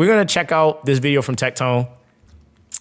we're gonna check out this video from Tectone.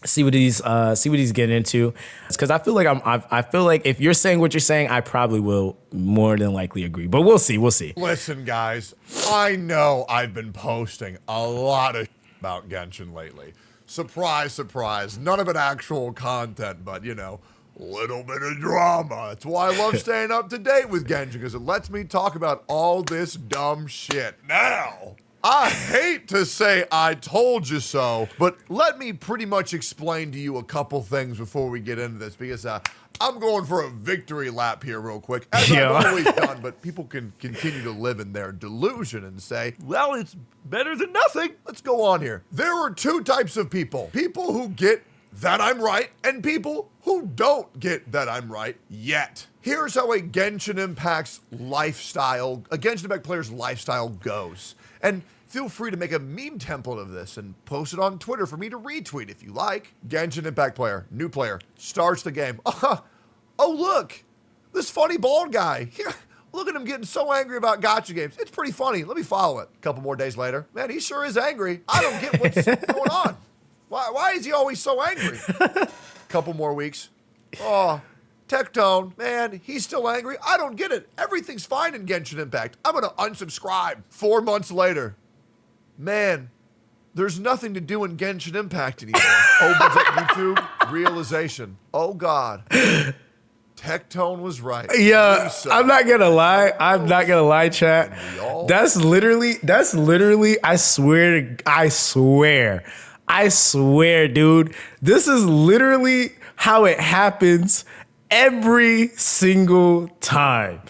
See what he's getting into. It's because I feel like I feel like if you're saying what you're saying, I probably will more than likely agree. But we'll see. We'll see. Listen, guys, I know I've been posting a lot of about Genshin lately. Surprise, surprise. None of it actual content, but you know, little bit of drama. That's why I love staying up to date with Genshin, because it lets me talk about all this dumb shit. Now, I hate to say I told you so, but let me pretty much explain to you a couple things before we get into this, because I'm going for a victory lap here real quick, as I've always done, but people can continue to live in their delusion and say, well, it's better than nothing. Let's go on here. There are two types of people. People who get that I'm right, and people who don't get that I'm right yet. Here's how a Genshin Impact's lifestyle, a Genshin Impact player's lifestyle goes. And feel free to make a meme template of this and post it on Twitter for me to retweet if you like. Genshin Impact player, new player, starts the game. Oh, look, this funny bald guy. Look at him getting so angry about gacha games. It's pretty funny. Let me follow it. A couple more days later, man, he sure is angry. I don't get what's going on. Why is he always so angry? Couple more weeks. Oh, Tectone, man, he's still angry. I don't get it. Everything's fine in Genshin Impact. I'm going to unsubscribe. 4 months later, man, there's nothing to do in Genshin Impact anymore. Opens up YouTube, realization. Oh, God. Tectone was right. Yeah, I'm not going to lie. I'm not going to lie, chat. That's literally, I swear, dude. This is literally how it happens every single time.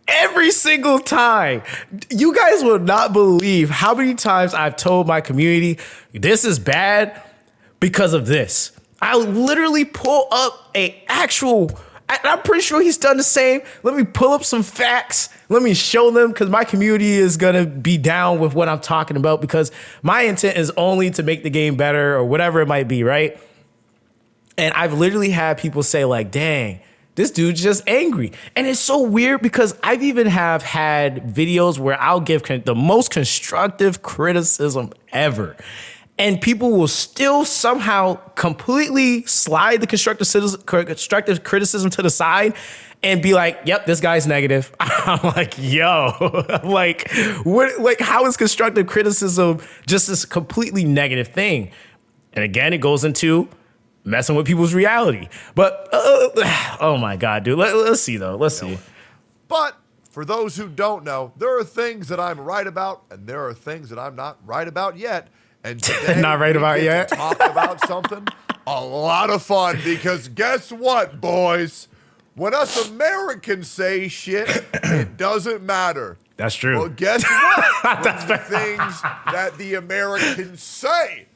Every single time. You guys will not believe how many times I've told my community, this is bad because of this. I literally pull up I'm pretty sure he's done the same. Let me pull up some facts. Let me show them, because my community is going to be down with what I'm talking about, because my intent is only to make the game better or whatever it might be, right? And I've literally had people say like, dang, this dude's just angry. And it's so weird, because I've even have had videos where I'll give the most constructive criticism ever, and people will still somehow completely slide the constructive criticism to the side and be like, yep, this guy's negative. I'm like, yo, I'm like, what? Like, how is constructive criticism just this completely negative thing? And again, it goes into messing with people's reality. But, oh my God, dude. Let's see, though. Let's see. But for those who don't know, there are things that I'm right about, and there are things that I'm not right about yet. And today, not right about we yet. get to talk about something a lot of fun, because guess what, boys? When us Americans say shit, it doesn't matter. That's true. Well, guess what? When the things that the Americans say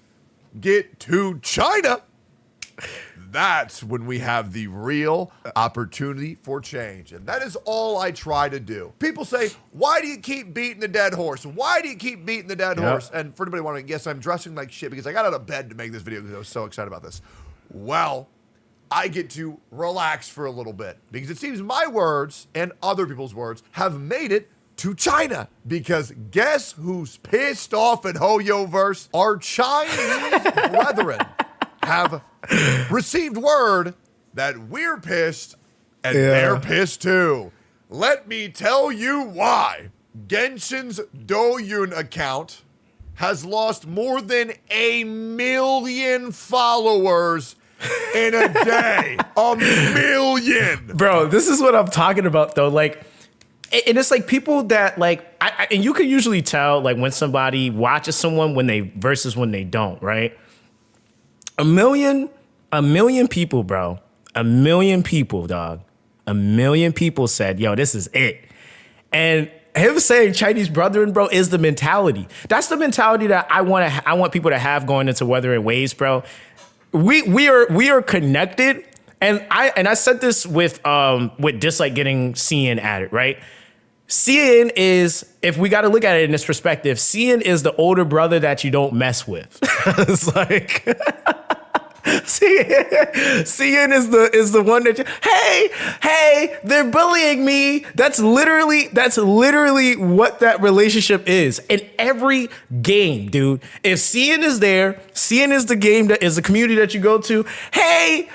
get to China, that's when we have the real opportunity for change. And that is all I try to do. People say, why do you keep beating the dead horse? Why do you keep beating the dead horse? And for anybody wondering, yes, I'm dressing like shit because I got out of bed to make this video because I was so excited about this. Well, I get to relax for a little bit, because it seems my words and other people's words have made it to China. Because guess who's pissed off at Hoyoverse? Our Chinese brethren have received word that we're pissed, and they're pissed too. Let me tell you why. Genshin's Douyin account has lost more than 1 million followers in a day. 1 million. Bro, this is what I'm talking about, though. Like, and it's like people that like, and you can usually tell like when somebody watches someone versus when they don't, right? 1 million people, bro. 1 million people, dog. 1 million people said, yo, this is it. And him saying Chinese brethren, bro, is the mentality. That's the mentality that I want people to have going into Weathering Waves, bro. We are connected. And I said this with Dislike getting CN added, right? CN is, if we got to look at it in this perspective, CN is the older brother that you don't mess with. It's like, CN is the one that hey, they're bullying me. That's literally what that relationship is in every game, dude. If CN is there, CN is the game that is the community that you go to. Hey,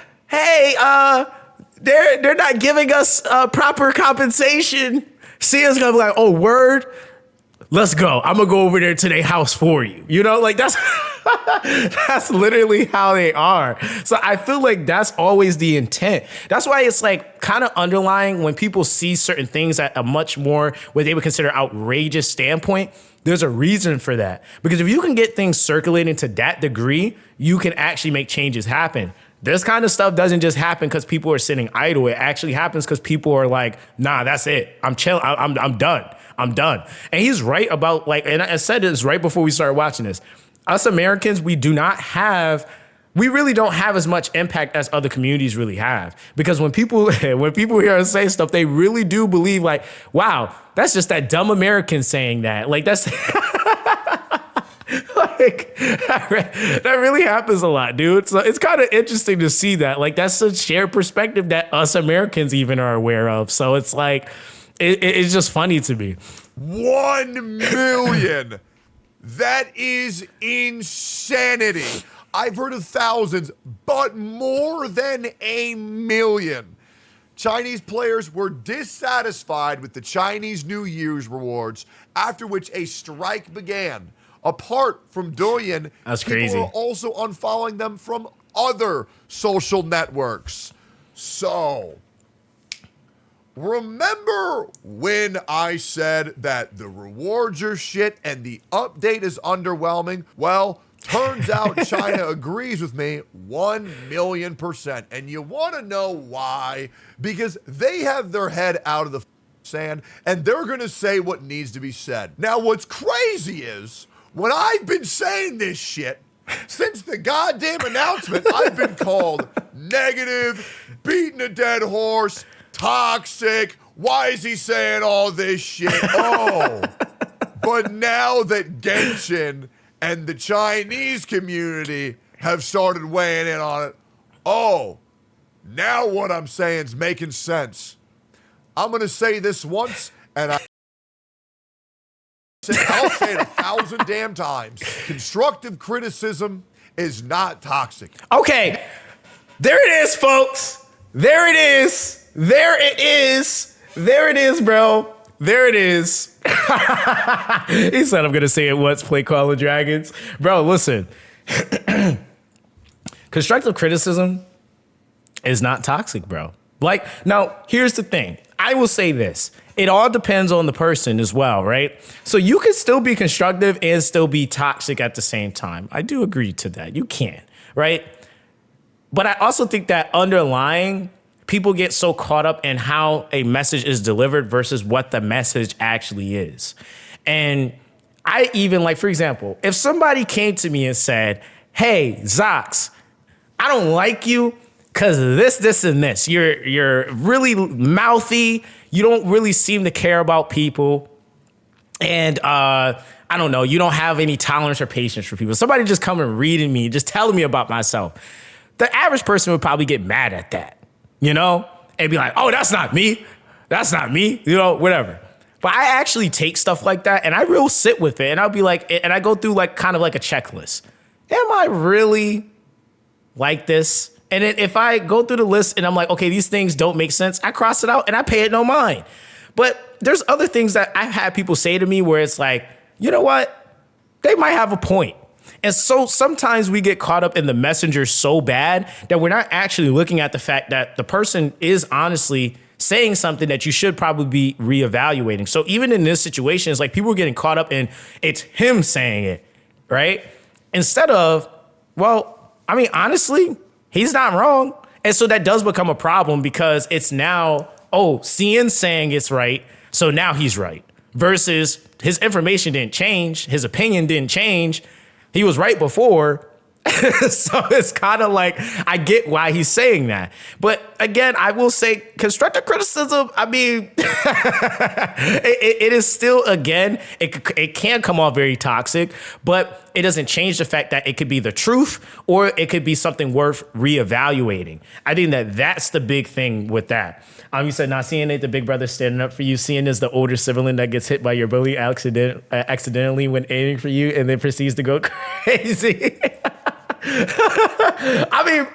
they're not giving us proper compensation. CN's gonna be like, oh, word. Let's go. I'm gonna go over there to their house for you. You know, like that's that's literally how they are. So I feel like that's always the intent. That's why it's like kind of underlying when people see certain things at a much more what they would consider outrageous standpoint. There's a reason for that. Because if you can get things circulating to that degree, you can actually make changes happen. This kind of stuff doesn't just happen because people are sitting idle. It actually happens because people are like, nah, that's it. I'm chill. I'm done. I'm done. And he's right about like, and I said this right before we started watching this. Us Americans, we really don't have as much impact as other communities really have. Because when people hear us say stuff, they really do believe like, wow, that's just that dumb American saying that. Like that's like that really happens a lot, dude. So it's kind of interesting to see that. Like that's a shared perspective that us Americans even are aware of. So it's like, it's just funny to me. 1 million. That is insanity. I've heard of thousands, but more than 1 million. Chinese players were dissatisfied with the Chinese New Year's rewards, after which a strike began. Apart from Douyin, that's people crazy. are also unfollowing them from other social networks. So, remember when I said that the rewards are shit and the update is underwhelming? Well, turns out China agrees with me 1,000,000%. And you want to know why? Because they have their head out of the sand and they're going to say what needs to be said. Now, what's crazy is when I've been saying this shit, since the goddamn announcement, I've been called negative, beating a dead horse, toxic. Why is he saying all this shit? Oh, but now that Genshin and the Chinese community have started weighing in on it, oh, now what I'm saying is making sense. I'm going to say this once, and I'll say it 1,000 damn times. Constructive criticism is not toxic. Okay, there it is, folks. There it is. There it is. There it is, bro. There it is. He said I'm going to say it once, play Call of Dragons. Bro, listen. Constructive criticism is not toxic, bro. Like, now, here's the thing. I will say this. It all depends on the person as well, right? So you can still be constructive and still be toxic at the same time. I do agree to that. You can, right? But I also think that underlying, people get so caught up in how a message is delivered versus what the message actually is. And I even, like, for example, if somebody came to me and said, hey, Zox, I don't like you because of this, and this. You're really mouthy. You don't really seem to care about people. And I don't know, you don't have any tolerance or patience for people. Somebody just come and reading me, just telling me about myself. The average person would probably get mad at that, you know, and be like, oh, that's not me. That's not me, you know, whatever. But I actually take stuff like that and I real sit with it. And I'll be like, and I go through like kind of like a checklist. Am I really like this? And then if I go through the list and I'm like, okay, these things don't make sense, I cross it out and I pay it no mind. But there's other things that I've had people say to me where it's like, you know what? They might have a point. And so sometimes we get caught up in the messenger so bad that we're not actually looking at the fact that the person is honestly saying something that you should probably be reevaluating. So even in this situation, it's like people are getting caught up in it's him saying it, right? Instead of, well, I mean, honestly, he's not wrong. And so that does become a problem because it's now, oh, CN's saying it's right, so now he's right. Versus his information didn't change, his opinion didn't change, he was right before. So it's kind of like, I get why he's saying that. But again, I will say constructive criticism, I mean, it is still, again, it can come off very toxic, but it doesn't change the fact that it could be the truth or it could be something worth reevaluating. I think that that's the big thing with that. You said not seeing it, the big brother standing up for you, seeing as the older sibling that gets hit by your bully accidentally when aiming for you and then proceeds to go crazy. I mean,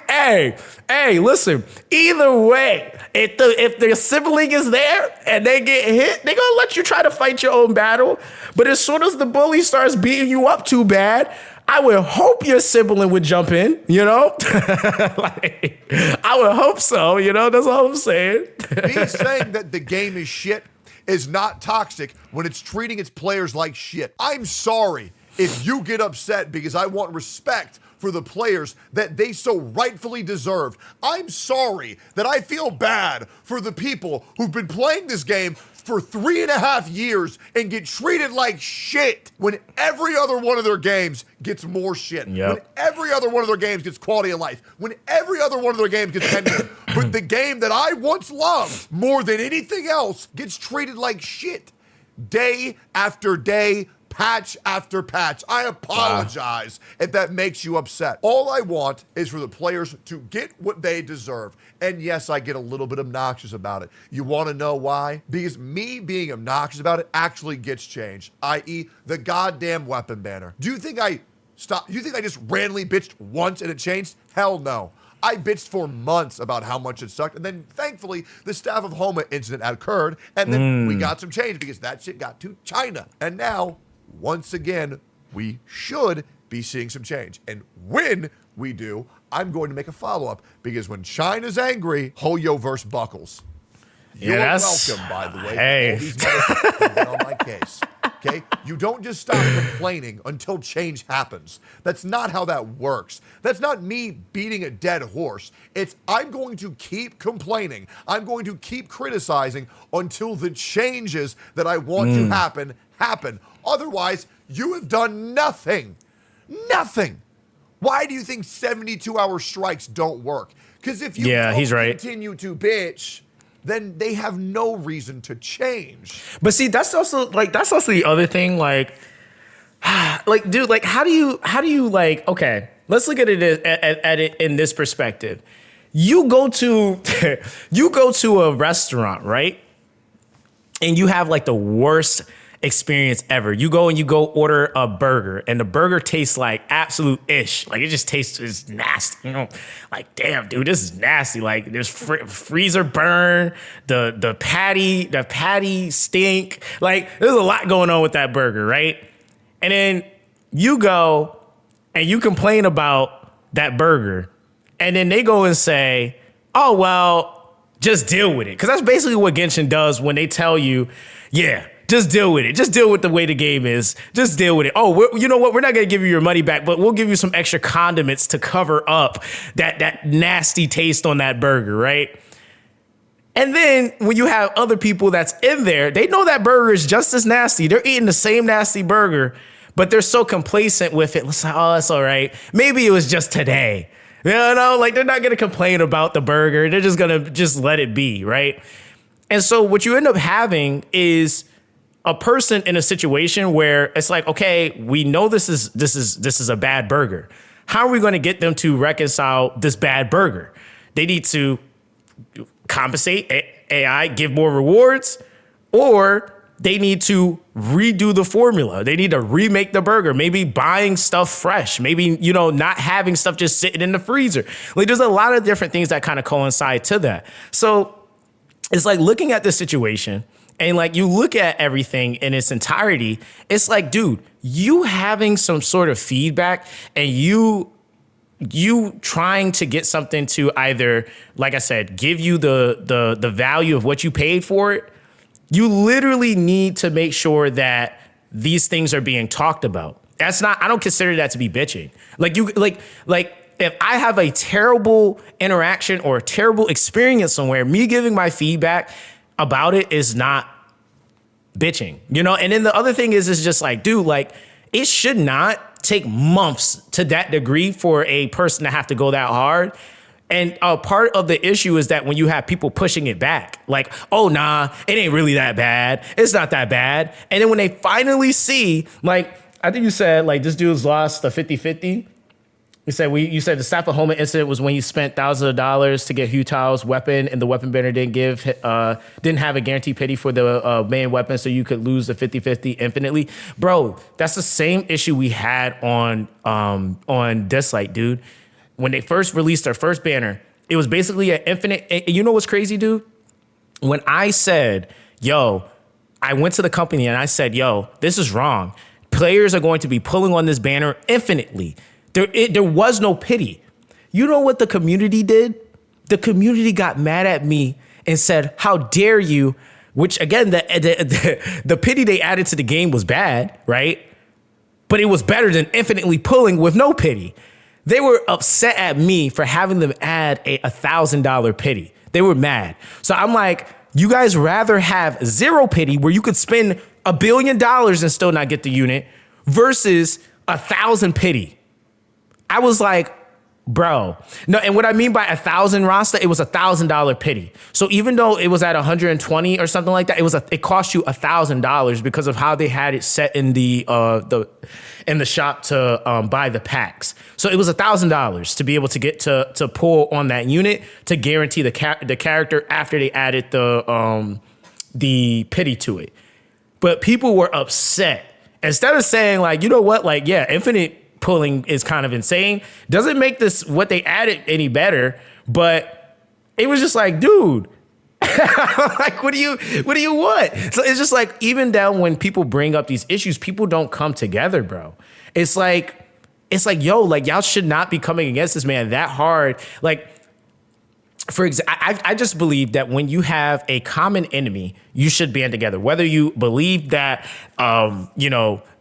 hey, listen, either way, if the sibling is there and they get hit, they're going to let you try to fight your own battle. But as soon as the bully starts beating you up too bad, I would hope your sibling would jump in, you know? Like, I would hope so, you know? That's all I'm saying. Me saying that the game is shit is not toxic when it's treating its players like shit. I'm sorry if you get upset because I want respect for the players that they so rightfully deserve. I'm sorry that I feel bad for the people who've been playing this game for 3.5 years and get treated like shit when every other one of their games gets more shit. Yep. When every other one of their games gets quality of life. When every other one of their games gets pending. But the game that I once loved more than anything else gets treated like shit. Day after day, patch after patch. I apologize if that makes you upset. All I want is for the players to get what they deserve. And yes, I get a little bit obnoxious about it. You want to know why? Because me being obnoxious about it actually gets changed, i.e. the goddamn weapon banner. Do you think I just randomly bitched once and it changed? Hell no. I bitched for months about how much it sucked, and then thankfully the Staff of Homa incident occurred, and then we got some change because that shit got to China. And now, once again, we should be seeing some change. And when we do, I'm going to make a follow-up because when China's angry, Hoyoverse buckles. You're welcome, by the way. Hey. All these motherfuckers have been on my case. Okay? You don't just stop complaining until change happens. That's not how that works. That's not me beating a dead horse. It's I'm going to keep complaining. I'm going to keep criticizing until the changes that I want to happen. Otherwise, you have done nothing. Nothing. Why do you think 72-hour strikes don't work? Because if you continue to bitch, then they have no reason to change. But see, that's also the other thing. Like, dude, like, how do you like? Okay, let's look at it at it in this perspective. You go to a restaurant, right? And you have like the worst experience ever. You go order a burger and the burger tastes like absolute ish. Like it just tastes is nasty. You know, like damn, dude, this is nasty. Like there's freezer burn, the patty stink. Like there's a lot going on with that burger, right? And then you go and you complain about that burger, and then they go and say, "Oh well, just deal with it," because that's basically what Genshin does when they tell you, "Yeah." Just deal with it. Just deal with the way the game is. Just deal with it. Oh, you know what? We're not going to give you your money back, but we'll give you some extra condiments to cover up that nasty taste on that burger, right? And then when you have other people that's in there, they know that burger is just as nasty. They're eating the same nasty burger, but they're so complacent with it. It's like, oh, it's all right. Maybe it was just today. You know, like they're not going to complain about the burger. They're just going to just let it be, right? And so what you end up having is a person in a situation where it's like, okay, we know this is a bad burger. How are we going to get them to reconcile this bad burger? They need to compensate AI, give more rewards, or they need to redo the formula. They need to remake the burger, maybe buying stuff fresh, maybe, you know, not having stuff just sitting in the freezer. Like there's a lot of different things that kind of coincide to that. So it's like looking at this situation and like you look at everything in its entirety, it's like, dude, you having some sort of feedback and you trying to get something to either, like I said, give you the value of what you paid for it, you literally need to make sure that these things are being talked about. That's not, I don't consider that to be bitching. Like if I have a terrible interaction or a terrible experience somewhere, me giving my feedback about it is not bitching, you know? And then the other thing is just like, dude, like it should not take months to that degree for a person to have to go that hard. And part of the issue is that when you have people pushing it back, like, oh, nah, it ain't really that bad. It's not that bad. And then when they finally see, like, I think you said, like, this dude's lost a 50-50. You said the Sapahoma incident was when you spent thousands of dollars to get Hu Tao's weapon, and the weapon banner didn't have a guaranteed pity for the main weapon, so you could lose the 50-50 infinitely. Bro, that's the same issue we had on Dislight, dude. When they first released their first banner, it was basically an infinite. And you know what's crazy, dude? When I said, yo, I went to the company and I said, yo, this is wrong. Players are going to be pulling on this banner infinitely. There was no pity. You know what the community did? The community got mad at me and said, how dare you? Which, again, the pity they added to the game was bad, right? But it was better than infinitely pulling with no pity. They were upset at me for having them add a $1,000 pity. They were mad. So I'm like, you guys rather have zero pity where you could spend $1 billion and still not get the unit versus 1,000 pity. I was like, bro. No, and what I mean by 1,000 roster, it was $1,000 pity. So even though it was at 120 or something like that, it cost you $1,000 because of how they had it set in the shop to buy the packs. So it was $1,000 to be able to get to pull on that unit to guarantee the character after they added the pity to it. But people were upset. Instead of saying, like, you know what, like, yeah, infinite pulling is kind of insane, doesn't make this what they added any better, but it was just like, dude, like, what do you want? So it's just like, even down when people bring up these issues, people don't come together, bro. It's like, yo, like, y'all should not be coming against this man that hard. Like, for example, I just believe that when you have a common enemy, you should band together. Whether you believe that,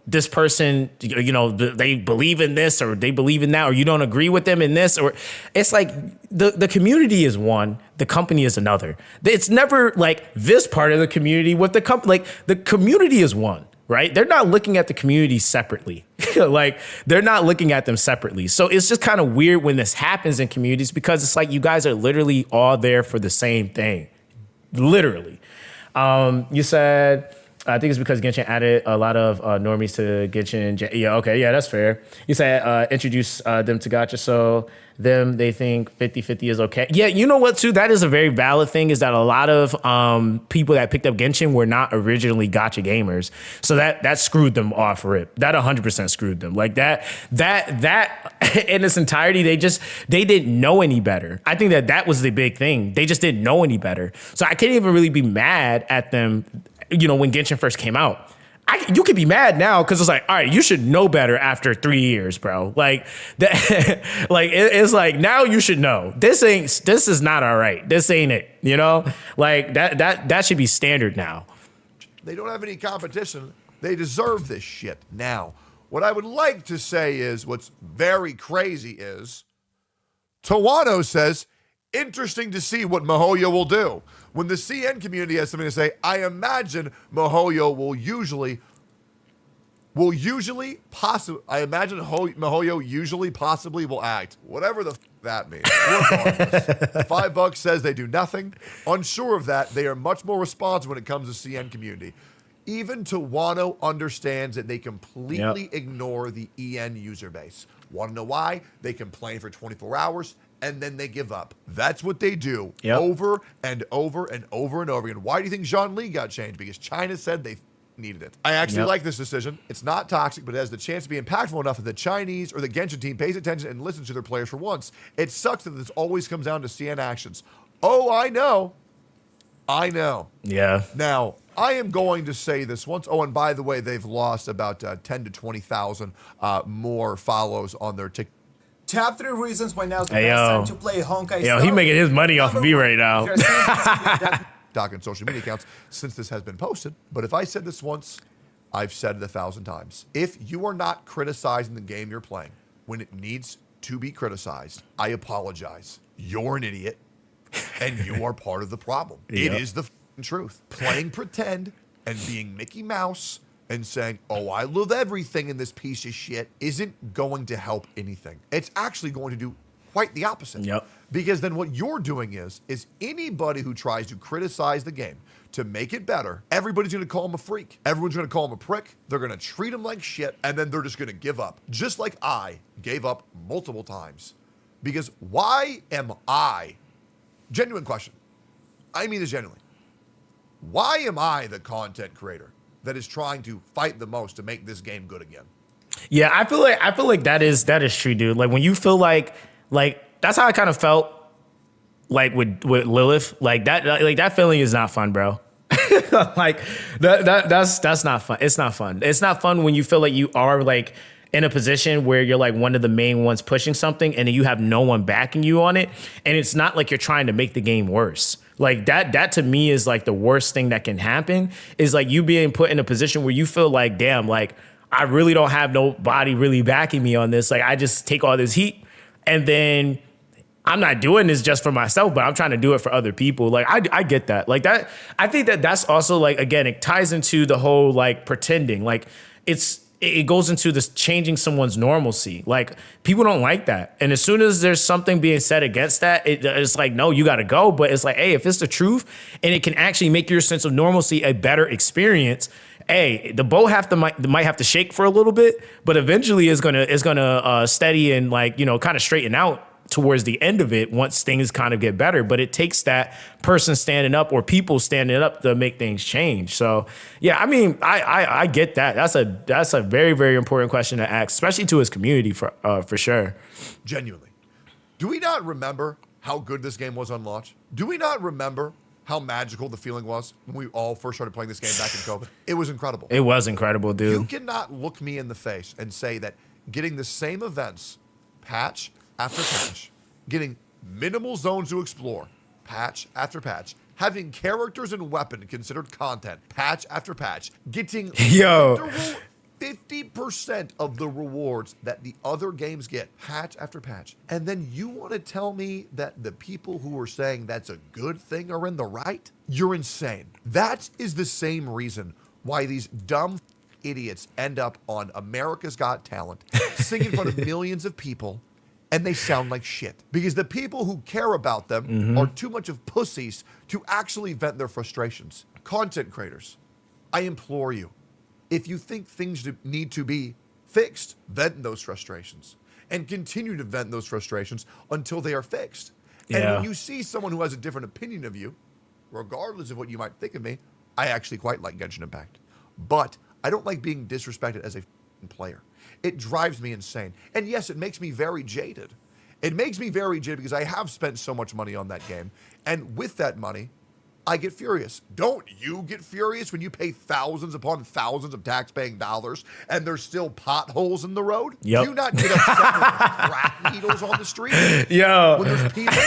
this person, they believe in this or they believe in that, or you don't agree with them in this, or it's like the community is one, the company is another. It's never like this part of the community with the company. Like, the community is one, right? They're not looking at the community separately. Like, they're not looking at them separately. So it's just kind of weird when this happens in communities, because it's like you guys are literally all there for the same thing. Literally. You said, I think it's because Genshin added a lot of normies to Genshin. Yeah, okay, yeah, that's fair. You said introduce them to gacha, so they think 50-50 is okay. Yeah, you know what, too? That is a very valid thing, is that a lot of people that picked up Genshin were not originally gacha gamers. So that screwed them off rip. That 100% screwed them. Like, that in its entirety, they didn't know any better. I think that was the big thing. They just didn't know any better. So I can't even really be mad at them, when Genshin first came out. You could be mad now because it's like, all right, you should know better after 3 years, bro. Like, that, like, it's like, now you should know. This is not all right. This ain't it, Like, that should be standard now. They don't have any competition. They deserve this shit now. What I would like to say is, what's very crazy is, Tawano says, interesting to see what MiHoYo will do. When the CN community has something to say, I imagine MiHoYo possibly will act. Whatever the that means. $5 says they do nothing. Unsure of that, they are much more responsive when it comes to CN community. Even Tawano understands that they completely ignore the EN user base. Want to know why? They complain for 24 hours. And then they give up. That's what they do over and over and over and over again. Why do you think Zhongli got changed? Because China said they needed it. I actually like this decision. It's not toxic, but it has the chance to be impactful enough that the Chinese or the Genshin team pays attention and listens to their players for once. It sucks that this always comes down to CN actions. Oh, I know. Yeah. Now, I am going to say this once. Oh, and by the way, they've lost about 10 to 20,000 more follows on their TikTok. Top 3 reasons why now's the best time to play Honkai Star. He making his money off of me right now. Doc and social media accounts since this has been posted. But if I said this once, I've said it 1,000 times. If you are not criticizing the game you're playing when it needs to be criticized, I apologize. You're an idiot, and you are part of the problem. It is the truth. Playing pretend and being Mickey Mouse and saying, oh, I love everything in this piece of shit isn't going to help anything. It's actually going to do quite the opposite. Because then what you're doing is anybody who tries to criticize the game to make it better, everybody's going to call him a freak. Everyone's going to call him a prick. They're going to treat him like shit, and then they're just going to give up. Just like I gave up multiple times. Because why am I, genuine question, I mean this genuinely, why am I the content creator that is trying to fight the most to make this game good again? Yeah, I feel like that is true, dude. Like when you feel like that's how I kind of felt like with Lilith. Like that feeling is not fun, bro. Like that's not fun. It's not fun. It's not fun when you feel like you are like in a position where you're like one of the main ones pushing something and then you have no one backing you on it. And it's not like you're trying to make the game worse. Like that to me is like the worst thing that can happen is like you being put in a position where you feel like, damn, like I really don't have nobody really backing me on this. Like I just take all this heat and then I'm not doing this just for myself, but I'm trying to do it for other people. Like I get that. Like that, I think that's also like, again, it ties into the whole like pretending. Like it goes into this changing someone's normalcy. Like people don't like that. And as soon as there's something being said against that, it's like, no, you got to go. But it's like, hey, if it's the truth and it can actually make your sense of normalcy a better experience, hey, the boat might have to shake for a little bit, but eventually it's gonna steady and like, you know, kind of straighten out towards the end of it once things kind of get better. But it takes that person standing up or people standing up to make things change. So yeah, I mean, I get that. That's a very, very important question to ask, especially to his community for sure. Genuinely. Do we not remember how good this game was on launch? Do we not remember how magical the feeling was when we all first started playing this game back in COVID? It was incredible. It was incredible, dude. You cannot look me in the face and say that getting the same events patch after patch, getting minimal zones to explore, patch after patch, having characters and weapon considered content, patch after patch, getting literal 50% of the rewards that the other games get, patch after patch. And then you want to tell me that the people who are saying that's a good thing are in the right? You're insane. That is the same reason why these dumb idiots end up on America's Got Talent, singing in front of millions of people, and they sound like shit. Because the people who care about them are too much of pussies to actually vent their frustrations. Content creators, I implore you, if you think things need to be fixed, vent those frustrations. And continue to vent those frustrations until they are fixed. Yeah. And when you see someone who has a different opinion of you, regardless of what you might think of me, I actually quite like Genshin Impact. But I don't like being disrespected as a player. It drives me insane. And yes, it makes me very jaded. It makes me very jaded because I have spent so much money on that game. And with that money, I get furious. Don't you get furious when you pay thousands upon thousands of tax-paying dollars and there's still potholes in the road? Yep. Do you not get upset when there's crack needles on the street? Yo. When there's people?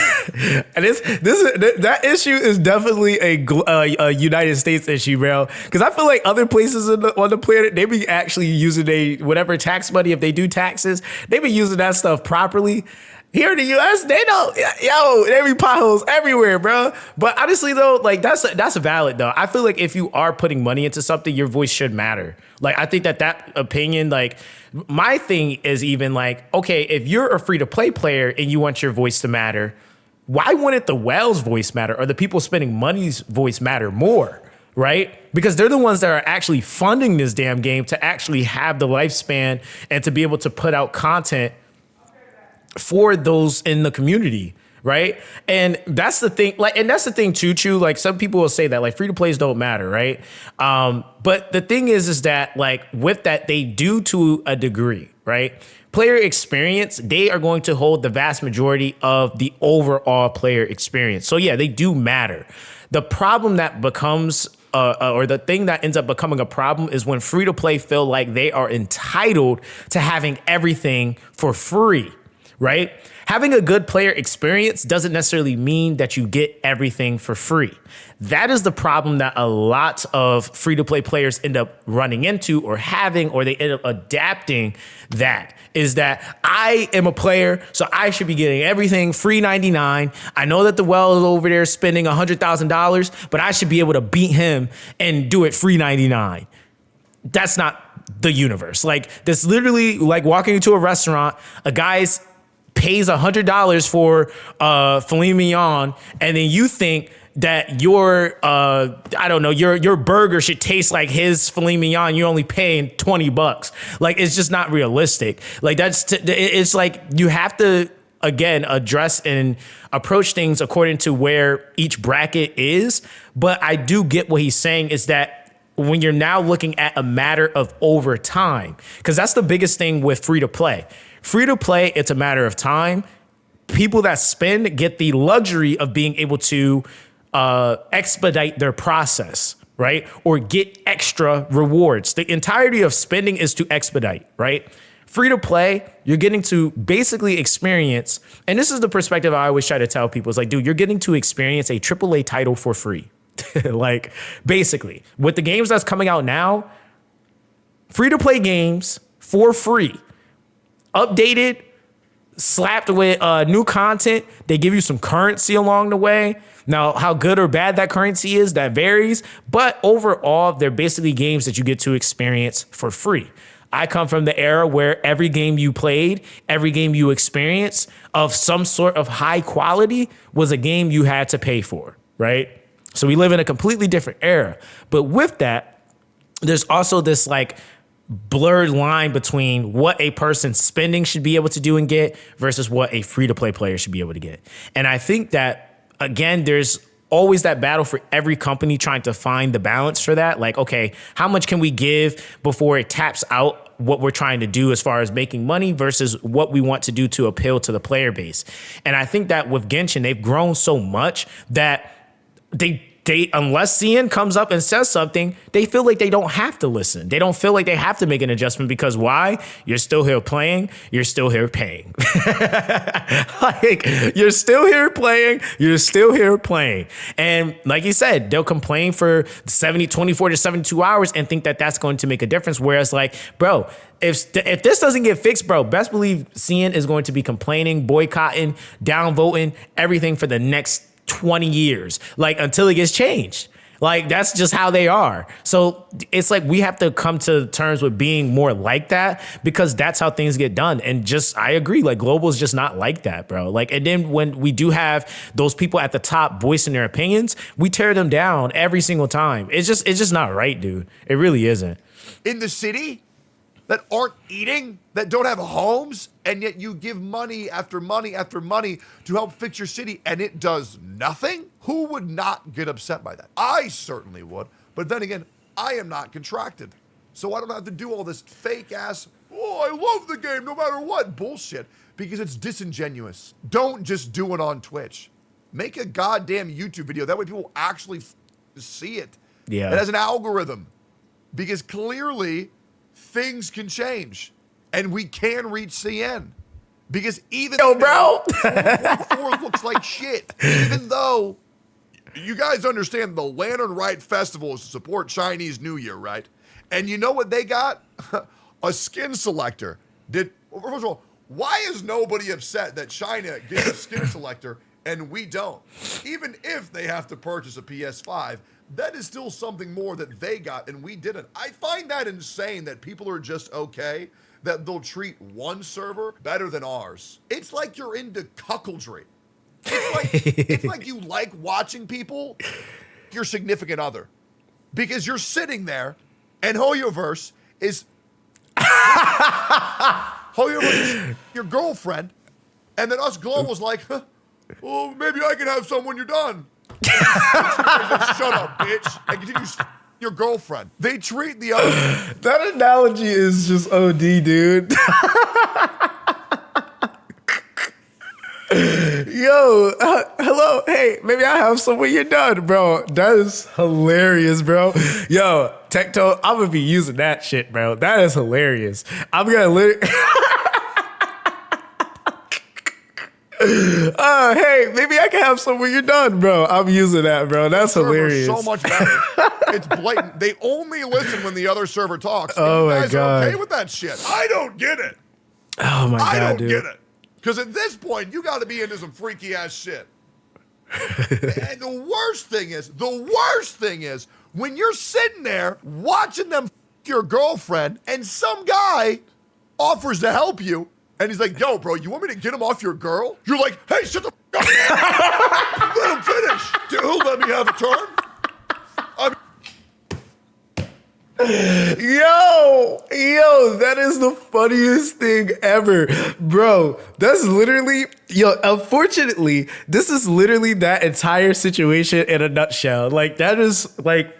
And that issue is definitely a United States issue, bro. Because I feel like other places on the planet, they be actually using whatever tax money, if they do taxes, they be using that stuff properly. Here in the U.S., they don't. There be potholes everywhere, bro. But honestly, though, like that's valid, though. I feel like if you are putting money into something, your voice should matter. Like I think that opinion, like my thing is even like, okay, if you're a free-to-play player and you want your voice to matter, why wouldn't the whale's voice matter or the people spending money's voice matter more? Right? Because they're the ones that are actually funding this damn game to actually have the lifespan and to be able to put out content for those in the community, right? And that's the thing, like, and that's the thing too, Chew. Like some people will say that like free to plays don't matter, right? But the thing is that like with that, they do to a degree, right? Player experience, they are going to hold the vast majority of the overall player experience. So yeah, they do matter. The problem that becomes or the thing that ends up becoming a problem is when free to play feel like they are entitled to having everything for free. Right? Having a good player experience doesn't necessarily mean that you get everything for free. That is the problem that a lot of free-to-play players end up running into or having, or they end up adapting that, is that I am a player, so I should be getting everything free 99. I know that the well is over there spending $100,000, but I should be able to beat him and do it free 99. That's not the universe. Like, that's literally like walking into a restaurant, a guy's pays $100 for filet mignon, and then you think that your I don't know, your burger should taste like his filet mignon, you're only paying $20. Like, it's just not realistic. Like, it's like you have to, again, address and approach things according to where each bracket is. But I do get what he's saying is that when you're now looking at a matter of over time, because that's the biggest thing with free to play. Free to play, it's a matter of time. People that spend get the luxury of being able to expedite their process, right? Or get extra rewards. The entirety of spending is to expedite, right? Free to play, you're getting to basically experience, and this is the perspective I always try to tell people. It's like, dude, you're getting to experience a AAA title for free. Like, basically, with the games that's coming out now, free to play games for free, updated, slapped with new content. They give you some currency along the way. Now, how good or bad that currency is, that varies. But overall, they're basically games that you get to experience for free. I come from the era where every game you played, every game you experienced of some sort of high quality was a game you had to pay for, right? So we live in a completely different era. But with that, there's also this like blurred line between what a person spending should be able to do and get versus what a free to play player should be able to get. And I think that, again, there's always that battle for every company trying to find the balance for that. Like, okay, how much can we give before it taps out what we're trying to do as far as making money versus what we want to do to appeal to the player base. And I think that with Genshin, they've grown so much that they unless CN comes up and says something, they feel like they don't have to listen. They don't feel like they have to make an adjustment because why? You're still here playing. You're still here paying. Like, you're still here playing. You're still here playing. And like you said, they'll complain for 24 to 72 hours and think that that's going to make a difference. Whereas, like, bro, if this doesn't get fixed, bro, best believe CN is going to be complaining, boycotting, downvoting, everything for the next 20 years, like, until it gets changed. Like, that's just how they are. So it's like we have to come to terms with being more like that because that's how things get done. And just, I agree, like, global is just not like that, bro. Like, and then when we do have those people at the top voicing their opinions, we tear them down every single time. It's just not right, dude. It really isn't. In the city that aren't eating, that don't have homes, and yet you give money after money after money to help fix your city, and it does nothing? Who would not get upset by that? I certainly would. But then again, I am not contracted. So I don't have to do all this fake ass, oh, I love the game no matter what bullshit, because it's disingenuous. Don't just do it on Twitch. Make a goddamn YouTube video. That way people actually see it. Yeah. It has an algorithm. Because clearly things can change, and we can reach CN. Because even bro, 4 looks like shit. Even though you guys understand the Lantern Rite Festival is to support Chinese New Year, right? And you know what they got? A skin selector. First of all, why is nobody upset that China gets a skin selector and we don't? Even if they have to purchase a PS5, that is still something more that they got and we didn't. I find that insane that people are just okay that they'll treat one server better than ours. It's like you're into cuckoldry. It's like you like watching people, your significant other, because you're sitting there and Hoyoverse is your girlfriend, and then us Global's like, well, maybe I can have some when you're done. Shut up, bitch. And continues your girlfriend. They treat the other. That analogy is just OD, dude. Yo, hello. Hey, maybe I have some when you're done, bro. That is hilarious, bro. Yo, Tecto, I'm gonna be using that shit, bro. That is hilarious. I'm gonna literally. Hey, maybe I can have some when you're done, bro. I'm using that, bro. That's hilarious. So much better. It's blatant. They only listen when the other server talks. Oh you my guys God. are okay with that shit. I don't get it. Oh my I God, don't dude. get it. Because at this point, you got to be into some freaky ass shit. And the worst thing is, when you're sitting there watching them your girlfriend and some guy offers to help you, And he's like, yo, bro, you want me to get him off your girl? You're like, hey, shut the f*** up. Let him finish. Dude, he'll let me have a turn. Yo, that is the funniest thing ever. Bro, that's literally, unfortunately, this is literally that entire situation in a nutshell. Like, that is, like...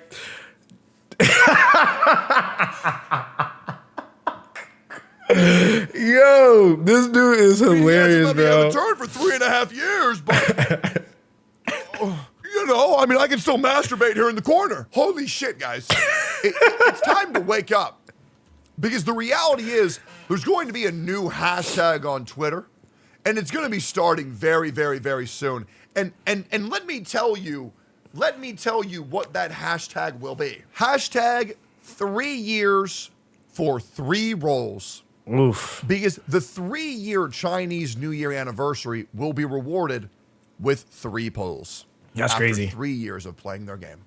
Yo, this dude is hilarious, bro. Let me have a turn for 3.5 years, but... You know, I mean, I can still masturbate here in the corner. Holy shit, guys. It's time to wake up. Because the reality is, there's going to be a new hashtag on Twitter, and it's going to be starting very, very, very soon. And let me tell you what that hashtag will be. Hashtag 3 years for 3 roles. Oof. Because the 3-year Chinese New Year anniversary will be rewarded with 3 polls. That's after crazy. 3 years of playing their game.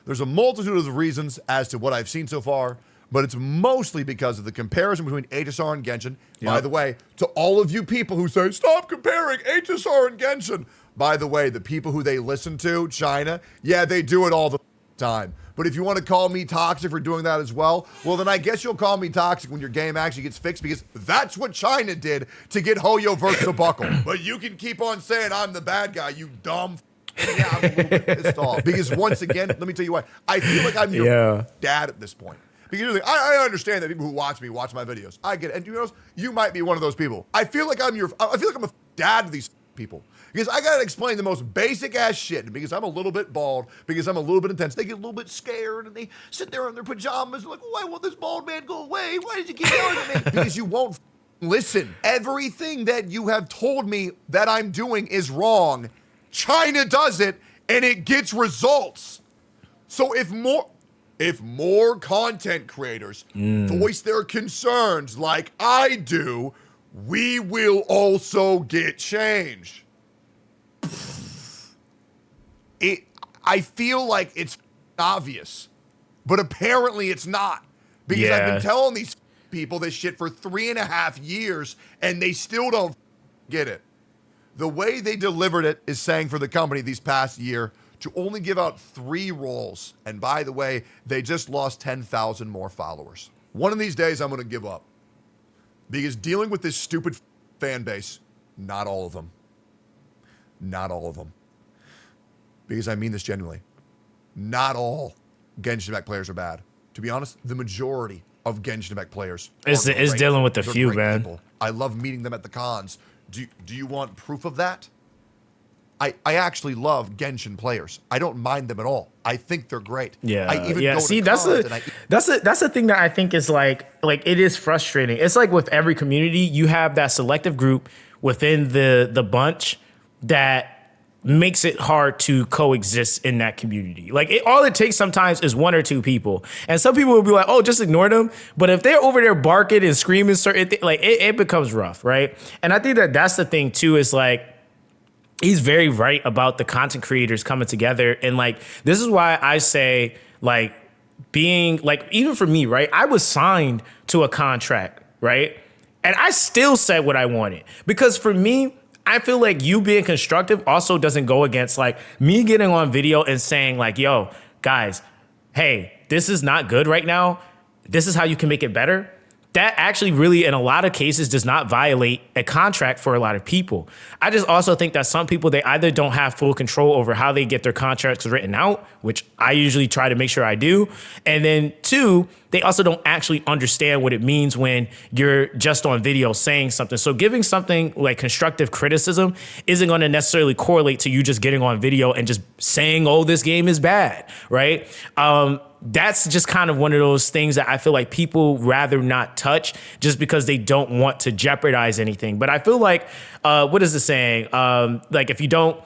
There's a multitude of reasons as to what I've seen so far, but it's mostly because of the comparison between HSR and Genshin. Yep. By the way, to all of you people who say, stop comparing HSR and Genshin. By the way, the people who they listen to, China, yeah, they do it all the time. But if you want to call me toxic for doing that as well, well, then I guess you'll call me toxic when your game actually gets fixed, because that's what China did to get Hoyo versus the Buckle. But you can keep on saying I'm the bad guy, you dumb yeah, I'm a little bit pissed off. Because once again, let me tell you what, I feel like I'm your dad at this point. Because you're like, I understand that people who watch me watch my videos. I get it. And you know, you might be one of those people. I feel like I'm a dad to these people. Because I gotta explain the most basic ass shit. Because I'm a little bit bald, because I'm a little bit intense, they get a little bit scared and they sit there in their pajamas and like, why won't this bald man go away? Why did you keep yelling at me? Because you won't listen. Everything that you have told me that I'm doing is wrong. China does it, and it gets results. So if more content creators voice their concerns like I do, we will also get change. I feel like it's obvious, but apparently it's not. Because I've been telling these people this shit for 3.5 years, and they still don't get it. The way they delivered it is saying for the company these past year to only give out 3 roles. And by the way, they just lost 10,000 more followers. One of these days, I'm going to give up. Because dealing with this stupid fan base, not all of them. Not all of them. Because I mean this genuinely. Not all Genshin Impact players are bad. To be honest, the majority of Genshin Impact players is dealing with the few, man. People. I love meeting them at the cons. Do you want proof of that? I actually love Genshin players. I don't mind them at all. I think they're great. Yeah, I even go See, to that's the thing that I think is like it is frustrating. It's like with every community, you have that selective group within the bunch that makes it hard to coexist in that community. Like all it takes sometimes is 1 or 2 people, and some people will be like, "Oh, just ignore them." But if they're over there barking and screaming, certain it becomes rough, right? And I think that's the thing too. Is like he's very right about the content creators coming together, and like this is why I say like being like even for me, right? I was signed to a contract, right, and I still said what I wanted because for me, I feel like you being constructive also doesn't go against like me getting on video and saying like, yo, guys, hey, this is not good right now. This is how you can make it better. That actually really, in a lot of cases, does not violate a contract for a lot of people. I just also think that some people, they either don't have full control over how they get their contracts written out, which I usually try to make sure I do. And then 2, they also don't actually understand what it means when you're just on video saying something. So giving something like constructive criticism isn't going to necessarily correlate to you just getting on video and just saying, oh, this game is bad, right? That's just kind of one of those things that I feel like people rather not touch just because they don't want to jeopardize anything. But I feel like, what is the saying? Like if you don't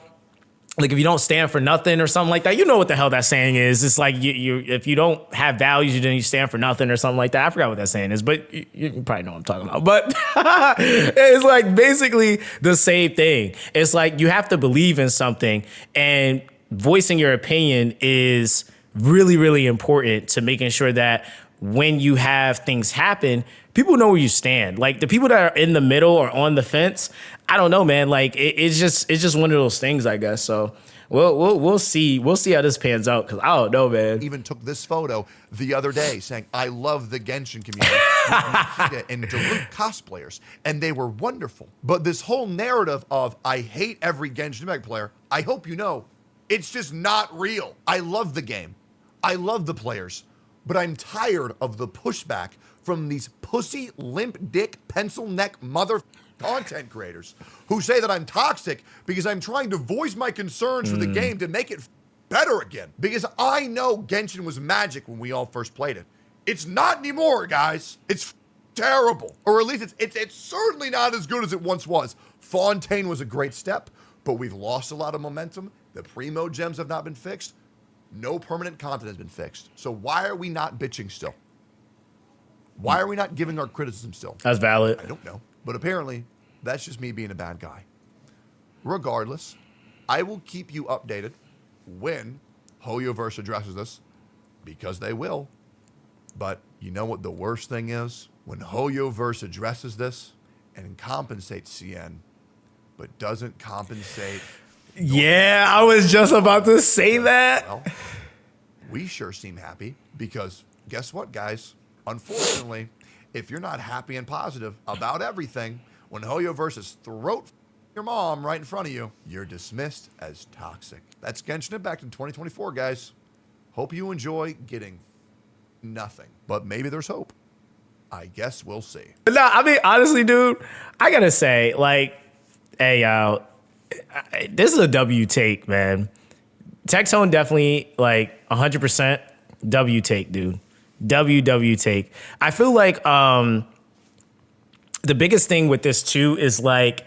stand for nothing or something like that, you know what the hell that saying is. It's like you if you don't have values, then you stand for nothing or something like that. I forgot what that saying is, but you probably know what I'm talking about. But it's like basically the same thing. It's like you have to believe in something, and voicing your opinion is really, really important to making sure that when you have things happen, people know where you stand. Like the people that are in the middle or on the fence, I don't know, man. Like it's just one of those things, I guess. So we'll see how this pans out, because I don't know, man. Even took this photo the other day saying, I love the Genshin community with Nikita and Daruk cosplayers, and they were wonderful. But this whole narrative of I hate every Genshin Impact player, I hope you know, it's just not real. I love the game. I love the players, but I'm tired of the pushback from these pussy, limp dick, pencil neck mother content creators who say that I'm toxic because I'm trying to voice my concerns for the game to make it better again. Because I know Genshin was magic when we all first played it. It's not anymore, guys. It's terrible. Or at least it's certainly not as good as it once was. Fontaine was a great step, but we've lost a lot of momentum. The primo gems have not been fixed. No permanent content has been fixed. So why are we not bitching still? Why are we not giving our criticism still? That's valid. I don't know. But apparently, that's just me being a bad guy. Regardless, I will keep you updated when HoYoverse addresses this, because they will. But you know what the worst thing is? When HoYoverse addresses this and compensates CN, but doesn't compensate... Yeah, I was just about to say that. Well, we sure seem happy, because guess what, guys? Unfortunately, if you're not happy and positive about everything, when HoYoverse's throat your mom right in front of you, you're dismissed as toxic. That's Genshin Impact in 2024, guys. Hope you enjoy getting nothing, but maybe there's hope. I guess we'll see. No, I mean, honestly, dude, I gotta say, like, hey, y'all, this is a W take, man. Texone definitely, like, 100% W take, dude. W take. I feel like the biggest thing with this too is, like,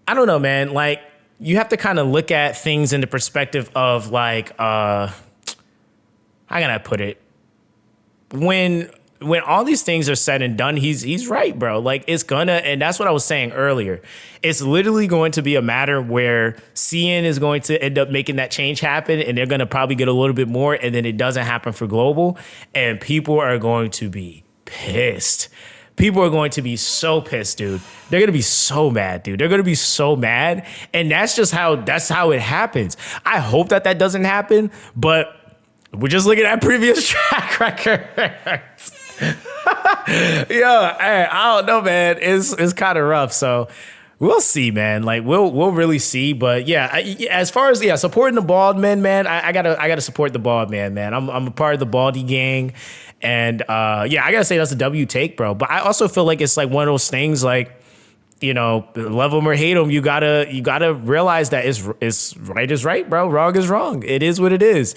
I don't know, man. Like, you have to kind of look at things in the perspective of, like, how can I put it? When all these things are said and done, he's right, bro. Like, it's gonna, and that's what I was saying earlier. It's literally going to be a matter where CN is going to end up making that change happen, and they're gonna probably get a little bit more, and then it doesn't happen for global, and people are going to be pissed. People are going to be so pissed, dude. They're going to be so mad, dude. They're going to be so mad. And that's how it happens. I hope that doesn't happen, but we're just looking at previous track records. Yo, hey, I don't know, man. It's kind of rough. So we'll see, man. Like, we'll really see. But yeah, as far as supporting the bald men, man, I gotta support the bald man. I'm a part of the Baldy gang. And I gotta say that's a W take, bro. But I also feel like it's like one of those things, like, you know, love them or hate them, you gotta realize that it's right is right, bro. Wrong is wrong. It is what it is.